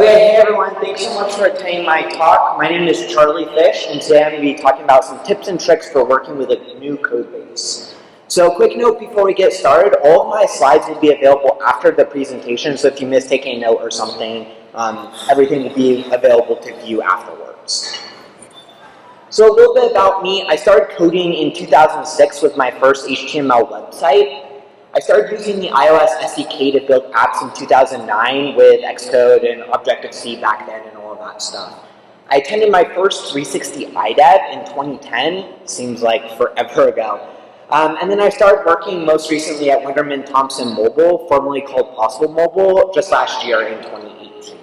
Okay, hey everyone, thanks so much for attending my talk. My name is Charlie Fish, and today I'm going to be talking about some tips and tricks for working with a new code base. So quick note before we get started, all of my slides will be available after the presentation, so if you miss taking a note or something, everything will be available to view afterwards. So a little bit about me, I started coding in 2006 with my first HTML website. I started using the iOS SDK to build apps in 2009 with Xcode and Objective-C back then and all of that stuff. I attended my first 360 IDEV in 2010, seems like forever ago. And then I started working most recently at Winterman Thompson Mobile, formerly called Possible Mobile, just last year in 2018.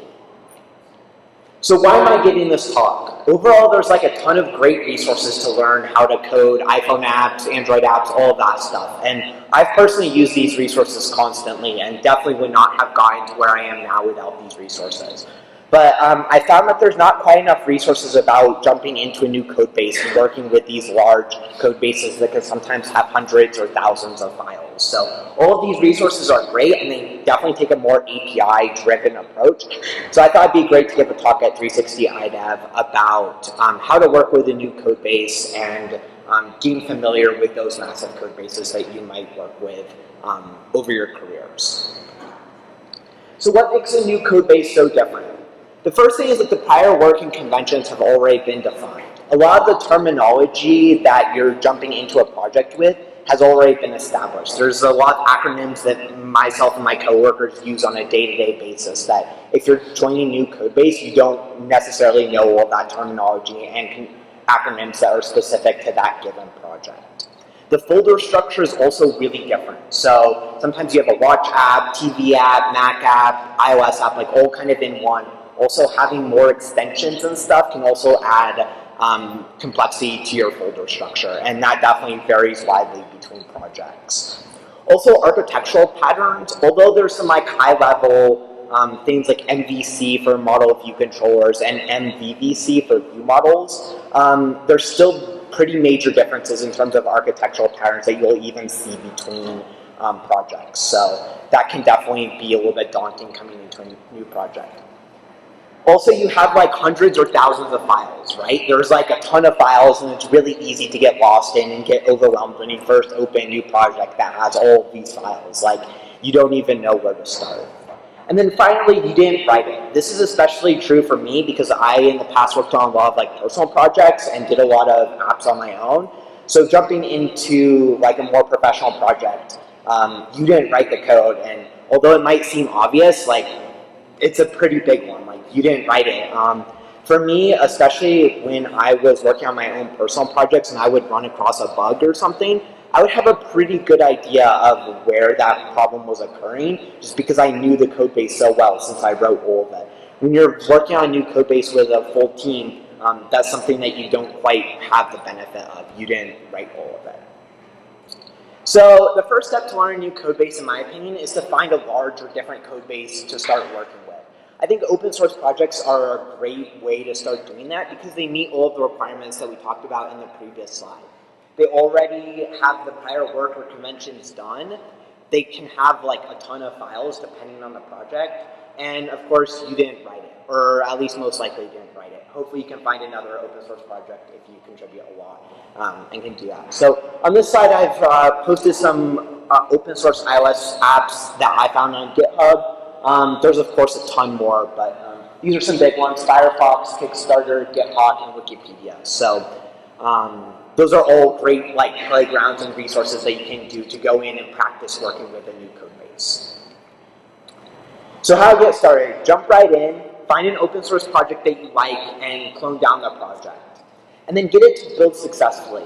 So why am I giving this talk? Overall, there's like a ton of great resources to learn how to code iPhone apps, Android apps, all of that stuff. And I've personally used these resources constantly and definitely would not have gotten to where I am now without these resources. But I found that there's not quite enough resources about jumping into a new code base and working with these large code bases that can sometimes have hundreds or thousands of files. So all of these resources are great and they definitely take a more API-driven approach. So I thought it'd be great to give a talk at 360 IDEV about how to work with a new code base and getting familiar with those massive code bases that you might work with over your careers. So what makes a new code base so different? The first thing is that the prior working conventions have already been defined. A lot of the terminology that you're jumping into a project with has already been established. There's a lot of acronyms that myself and my coworkers use on a day-to-day basis that if you're joining a new code base, you don't necessarily know all that terminology and acronyms that are specific to that given project. The folder structure is also really different. So sometimes you have a watch app, TV app, Mac app, iOS app, like all kind of in one. Also having more extensions and stuff can also add complexity to your folder structure, and that definitely varies widely between projects. Also architectural patterns, although there's some like high level things like MVC for model view controllers and MVVC for view models, there's still pretty major differences in terms of architectural patterns that you'll even see between projects. So that can definitely be a little bit daunting coming into a new project. Also, you have like hundreds or thousands of files, right? There's like a ton of files and it's really easy to get lost in and get overwhelmed when you first open a new project that has all of these files. Like, you don't even know where to start. And then finally, you didn't write it. This is especially true for me because I, in the past, worked on a lot of like personal projects and did a lot of apps on my own. So jumping into like a more professional project, you didn't write the code, and although it might seem obvious, like it's a pretty big one. Like you didn't write it. For me, especially when I was working on my own personal projects and I would run across a bug or something, I would have a pretty good idea of where that problem was occurring just because I knew the code base so well since I wrote all of it. When you're working on a new code base with a full team, that's something that you don't quite have the benefit of. You didn't write all of it. So the first step to learn a new code base, in my opinion, is to find a large or different code base to start working with. I think open source projects are a great way to start doing that because they meet all of the requirements that we talked about in the previous slide. They already have the prior work or conventions done. They can have like a ton of files depending on the project. And of course, you didn't write it, or at least most likely didn't write it. Hopefully you can find another open source project if you contribute a lot and can do that. So on this slide, I've posted some open source iOS apps that I found on GitHub. There's of course a ton more, but these are some big ones: Firefox, Kickstarter, GitHub, and Wikipedia. So those are all great like playgrounds and resources that you can do to go in and practice working with a new code base. So how to get started? Jump right in, find an open source project that you like, and clone down the project. And then get it to build successfully.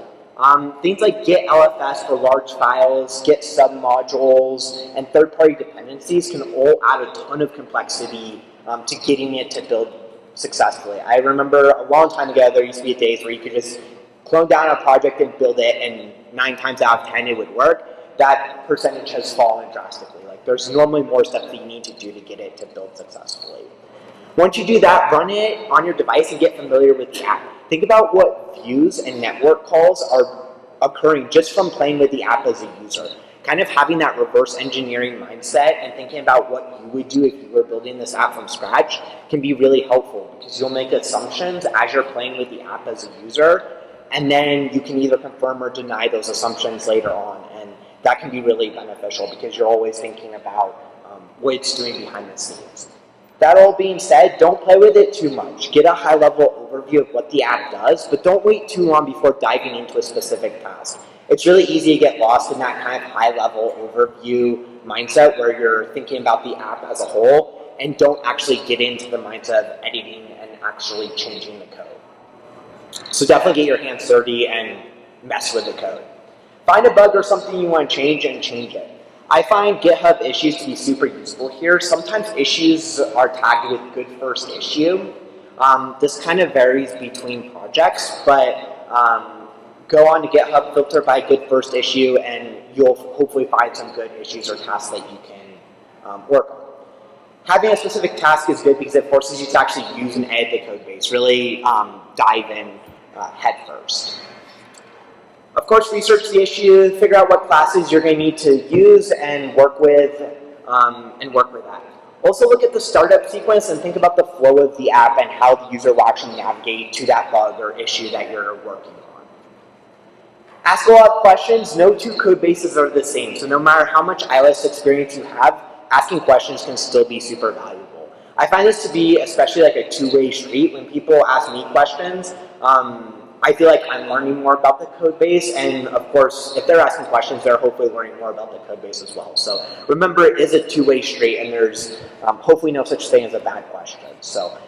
Things like Git LFS for large files, Git submodules, and third-party dependencies can all add a ton of complexity to getting it to build successfully. I remember a long time ago, there used to be days where you could just clone down a project and build it, and 9 times out of 10 it would work. That percentage has fallen drastically. Like, there's normally more steps that you need to do to get it to build successfully. Once you do that, run it on your device and get familiar with the app. Think about what views and network calls are occurring just from playing with the app as a user. kind of having that reverse engineering mindset and thinking about what you would do if you were building this app from scratch can be really helpful, because you'll make assumptions as you're playing with the app as a user, and then you can either confirm or deny those assumptions later on, and that can be really beneficial because you're always thinking about what it's doing behind the scenes. That all being said, don't play with it too much. Get a high-level overview of what the app does, but don't wait too long before diving into a specific task. It's really easy to get lost in that kind of high-level overview mindset where you're thinking about the app as a whole and don't actually get into the mindset of editing and actually changing the code. So definitely get your hands dirty and mess with the code. Find a bug or something you want to change and change it. I find GitHub issues to be super useful here. Sometimes issues are tagged with good first issue. This kind of varies between projects, but go on to GitHub, filter by good first issue, and you'll hopefully find some good issues or tasks that you can work on. Having a specific task is good because it forces you to actually use and edit the code base, really dive in head first. Of course, research the issue, figure out what classes you're going to need to use and work with that. Also look at the startup sequence and think about the flow of the app and how the user will actually navigate to that bug or issue that you're working on. Ask a lot of questions. No two code bases are the same, so no matter how much iOS experience you have, asking questions can still be super valuable. I find this to be especially like a two-way street. When people ask me questions, I feel like I'm learning more about the code base, and of course, if they're asking questions, they're hopefully learning more about the code base as well. So remember, it is a two-way street, and there's hopefully no such thing as a bad question. So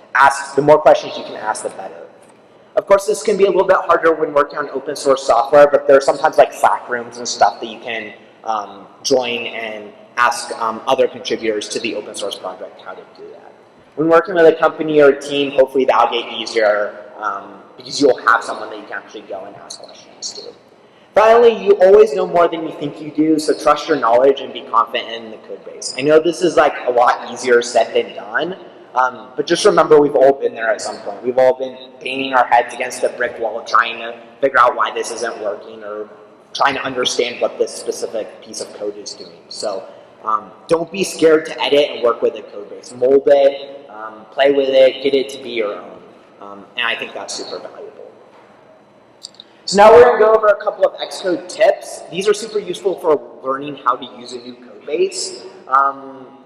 the more questions you can ask, the better. Of course, this can be a little bit harder when working on open source software, but there are sometimes like Slack rooms and stuff that you can join and ask other contributors to the open source project how to do that. When working with a company or a team, hopefully that'll get easier because you'll have someone that you can actually go and ask questions to. Finally, you always know more than you think you do, so trust your knowledge and be confident in the code base. I know this is like a lot easier said than done, but just remember we've all been there at some point. We've all been banging our heads against a brick wall trying to figure out why this isn't working or trying to understand what this specific piece of code is doing. So don't be scared to edit and work with the code base. Mold it, play with it, get it to be your own. And I think that's super valuable. So now we're going to go over a couple of Xcode tips. These are super useful for learning how to use a new code base.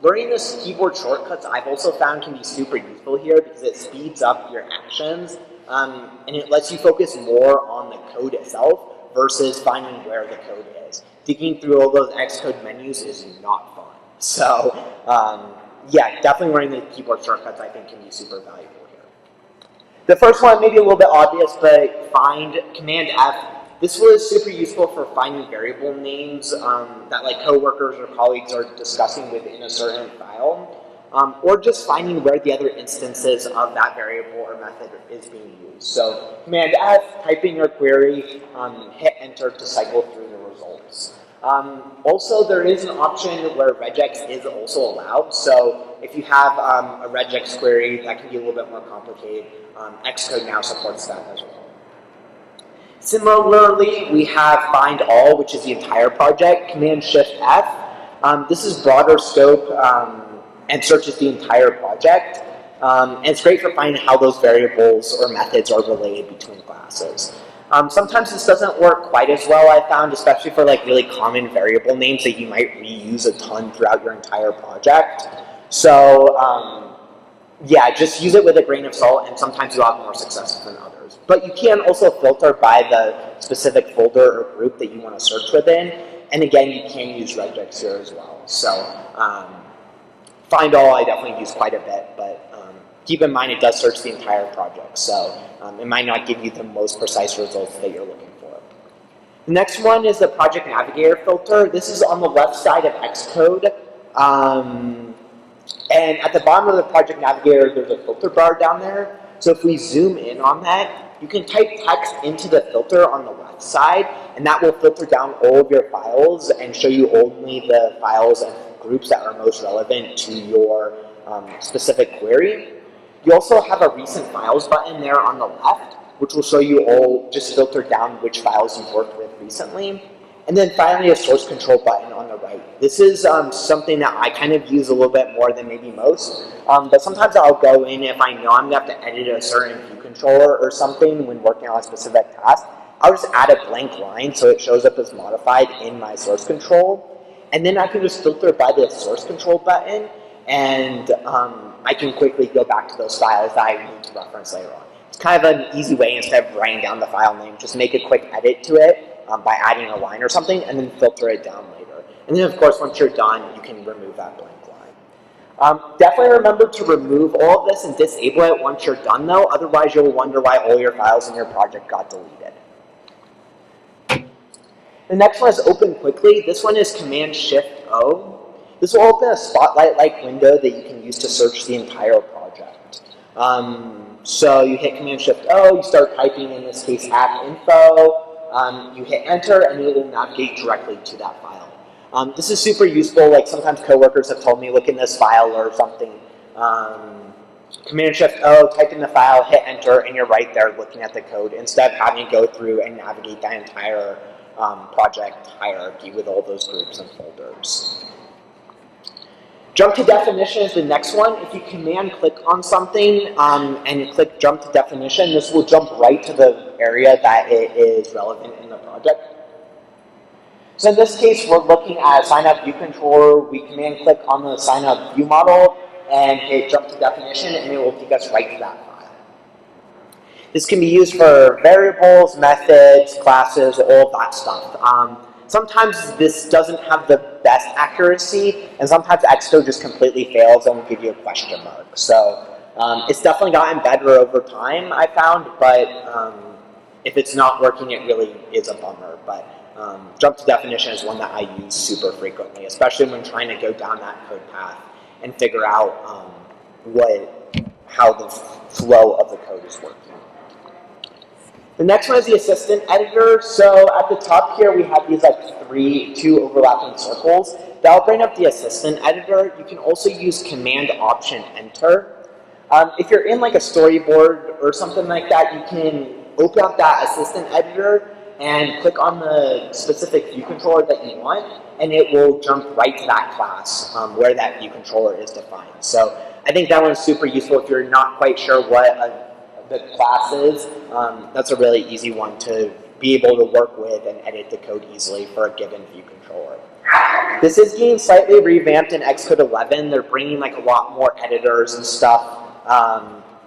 Learning the keyboard shortcuts I've also found can be super useful here because it speeds up your actions and it lets you focus more on the code itself versus finding where the code is. Digging through all those Xcode menus is not fun. So yeah, definitely learning the keyboard shortcuts I think can be super valuable. The first one may be a little bit obvious, but find Command F. This was super useful for finding variable names that like coworkers or colleagues are discussing within a certain file, or just finding where the other instances of that variable or method is being used. So Command F, type in your query, hit enter to cycle through the results. Also, there is an option where regex is also allowed. So if you have a regex query, that can be a little bit more complicated. Xcode now supports that as well. Similarly, we have find all, which is the entire project. Command-Shift-F. This is broader scope and searches the entire project. And it's great for finding how those variables or methods are related between classes. Sometimes this doesn't work quite as well, I found, especially for like really common variable names that you might reuse a ton throughout your entire project. So yeah, just use it with a grain of salt, and sometimes you'll have more success than others. But you can also filter by the specific folder or group that you want to search within. And again, you can use regex here as well. So find all I definitely use quite a bit, but keep in mind it does search the entire project. So it might not give you the most precise results that you're looking for. The next one is the Project Navigator filter. This is on the left side of Xcode. And at the bottom of the Project Navigator, there's a filter bar down there. So if we zoom in on that, you can type text into the filter on the left side, and that will filter down all of your files and show you only the files and groups that are most relevant to your specific query. You also have a recent files button there on the left, which will show you all just filter down which files you've worked with recently. And then finally, a source control button on the right. This is something that I kind of use a little bit more than maybe most, but sometimes I'll go in if I know I'm going to have to edit a certain view controller or something when working on a specific task. I'll just add a blank line so it shows up as modified in my source control. And then I can just filter by the source control button, and I can quickly go back to those files that I need to reference later on. It's kind of an easy way, instead of writing down the file name, just make a quick edit to it by adding a line or something, and then filter it down later. And then, of course, once you're done, you can remove that blank line. Definitely remember to remove all of this and disable it once you're done, though. Otherwise, you'll wonder why all your files in your project got deleted. The next one is open quickly. This one is Command-Shift-O. This will open a spotlight-like window that you can use to search the entire project. So you hit Command-Shift-O, you start typing, in this case, app info. You hit enter, and it will navigate directly to that file. This is super useful. Like sometimes coworkers have told me, look in this file or something. Command-Shift-O, type in the file, hit enter, and you're right there looking at the code instead of having to go through and navigate that entire project hierarchy with all those groups and folders. Jump to definition is the next one. If you command click on something and click jump to definition, this will jump right to the area that it is relevant in the project. So in this case, we're looking at sign up view controller. We command click on the sign up view model and hit jump to definition, and it will take us right to that file. This can be used for variables, methods, classes, all of that stuff. Sometimes this doesn't have the best accuracy, and sometimes Xcode just completely fails and will give you a question mark. So it's definitely gotten better over time, I found, but if it's not working, it really is a bummer. But jump to definition is one that I use super frequently, especially when trying to go down that code path and figure out how the flow of the code is working. The next one is the assistant editor. So at the top here, we have these two overlapping circles. That'll bring up the assistant editor. You can also use command option enter. If you're in like a storyboard or something like that, you can open up that assistant editor and click on the specific view controller that you want, and it will jump right to that class where that view controller is defined. So I think that one's super useful if you're not quite sure what the class is. That's a really easy one to be able to work with and edit the code easily for a given view controller. This is getting slightly revamped in Xcode 11. They're bringing like a lot more editors and stuff.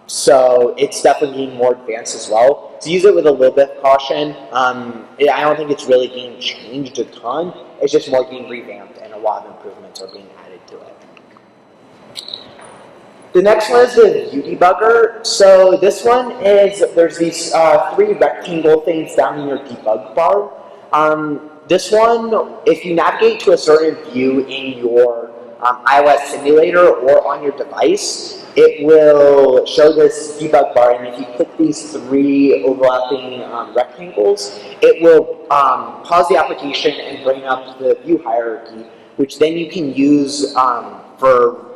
So it's definitely getting more advanced as well. So use it with a little bit of caution. I don't think it's really getting changed a ton. It's just more getting revamped, and a lot of improvements are being added to it. The next one is the view debugger. So this one is, there's these three rectangle things down in your debug bar. This one, if you navigate to a certain view in your iOS simulator or on your device, it will show this debug bar, and if you click these three overlapping rectangles, it will pause the application and bring up the view hierarchy, which then you can use for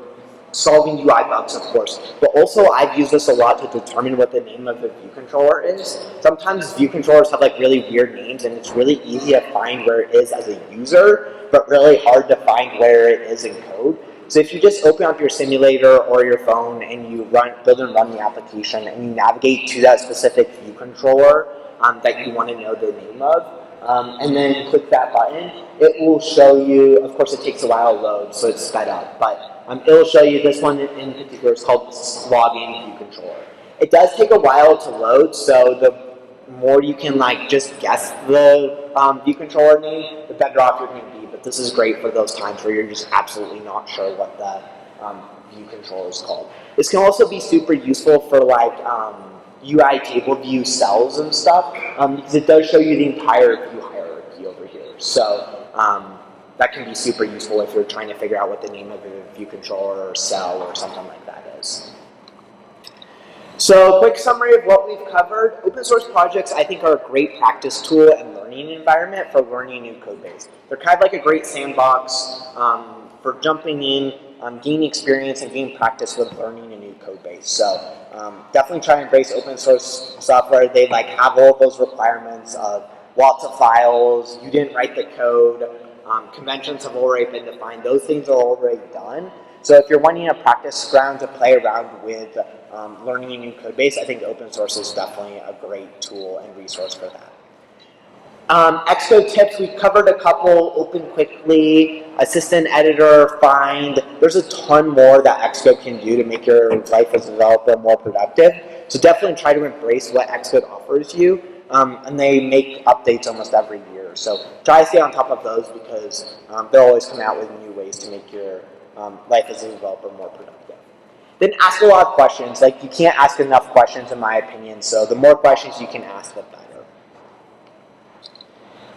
solving UI bugs, of course. But also, I've used this a lot to determine what the name of the view controller is. Sometimes view controllers have like really weird names, and it's really easy to find where it is as a user, but really hard to find where it is in code. So if you just open up your simulator or your phone and you build and run the application and you navigate to that specific view controller that you want to know the name of, and then click that button, it will show you, of course it takes a while to load, so it's sped up, but it'll show you this one in particular is called login view controller. It does take a while to load, so the more you can like just guess the view controller name, the better off you're going to be. But this is great for those times where you're just absolutely not sure what the view controller is called. This can also be super useful for like UI table view cells and stuff, because it does show you the entire view hierarchy over here. So that can be super useful if you're trying to figure out what the name of a view controller or cell or something like that is. So, quick summary of what we've covered. Open source projects, I think, are a great practice tool and learning environment for learning new code base. They're kind of like a great sandbox for jumping in, gaining experience, and gaining practice with learning a new code base. So, definitely try and embrace open source software. They have all of those requirements of lots of files, you didn't write the code, conventions have already been defined, those things are already done. So if you're wanting a practice ground to play around with learning a new code base, I think open source is definitely a great tool and resource for that. Xcode tips, we've covered a couple, open quickly, assistant editor, find. There's a ton more that Xcode can do to make your life as a developer more productive. So definitely try to embrace what Xcode offers you. And they make updates almost every year. So try to stay on top of those because they're always coming out with new ways to make your life as a developer more productive. Then ask a lot of questions. Like, you can't ask enough questions in my opinion, so the more questions you can ask, the better.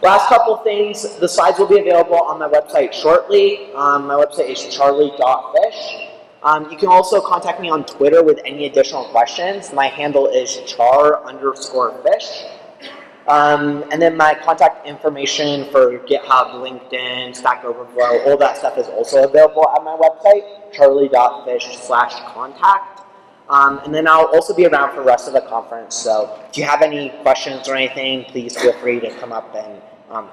Last couple things, the slides will be available on my website shortly. My website is charlie.fish. You can also contact me on Twitter with any additional questions. My handle is char_fish. And then my contact information for GitHub, LinkedIn, Stack Overflow, all that stuff is also available at my website, charlie.fish/contact. And then I'll also be around for the rest of the conference. So if you have any questions or anything, please feel free to come up and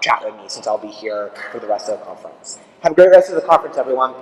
chat with me since I'll be here for the rest of the conference. Have a great rest of the conference, everyone.